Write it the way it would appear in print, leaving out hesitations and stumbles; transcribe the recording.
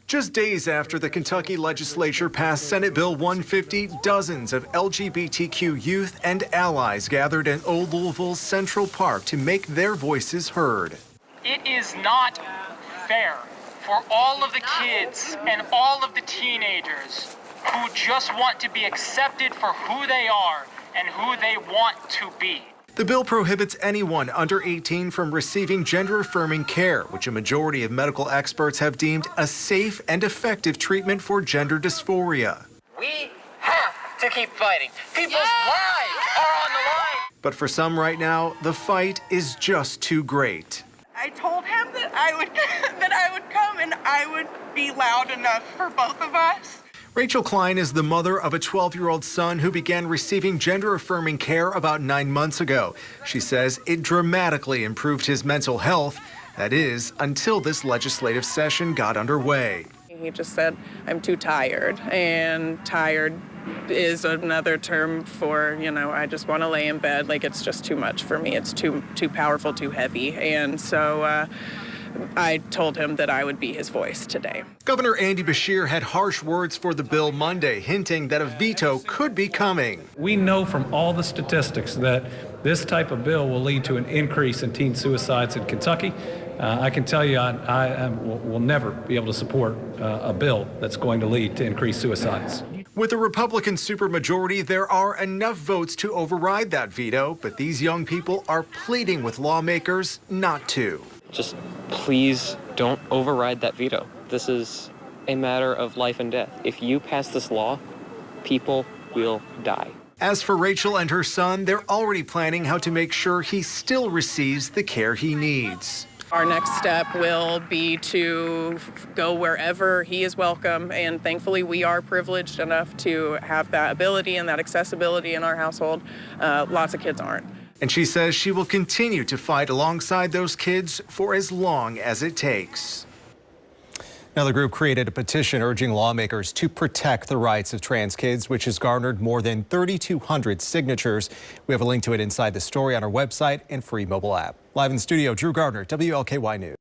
Just days after the Kentucky legislature passed Senate Bill 150, dozens of LGBTQ youth and allies gathered in Old Louisville's Central Park to make their voices heard. It is not fair for all of the kids and all of the teenagers who just want to be accepted for who they are and who they want to be. The bill prohibits anyone under 18 from receiving gender-affirming care, which a majority of medical experts have deemed a safe and effective treatment for gender dysphoria. We have to keep fighting. People's lives are on the line. But for some right now, the fight is just too great. I told him that I would come and I would be loud enough for both of us. Rachel Klein is the mother of a 12-year-old son who began receiving gender-affirming care about 9 months ago. She says it dramatically improved his mental health. That is, until this legislative session got underway. He just said, I'm too tired. And tired is another term for, I just want to lay in bed. Like, it's just too much for me. It's too powerful, too heavy. And so I told him that I would be his voice today. Governor Andy Beshear had harsh words for the bill Monday, hinting that a veto could be coming. We know from all the statistics that this type of bill will lead to an increase in teen suicides in Kentucky. I can tell you I will never be able to support a bill that's going to lead to increased suicides. With a Republican supermajority, there are enough votes to override that veto, but these young people are pleading with lawmakers not to. Just please don't override that veto. This is a matter of life and death. If you pass this law, people will die. As for Rachel and her son, they're already planning how to make sure he still receives the care he needs. Our next step will be to go wherever he is welcome, and thankfully we are privileged enough to have that ability and that accessibility in our household. Lots of kids aren't. And she says she will continue to fight alongside those kids for as long as it takes. Now, the group created a petition urging lawmakers to protect the rights of trans kids, which has garnered more than 3,200 signatures. We have a link to it inside the story on our website and free mobile app. Live in studio, Drew Gardner, WLKY News.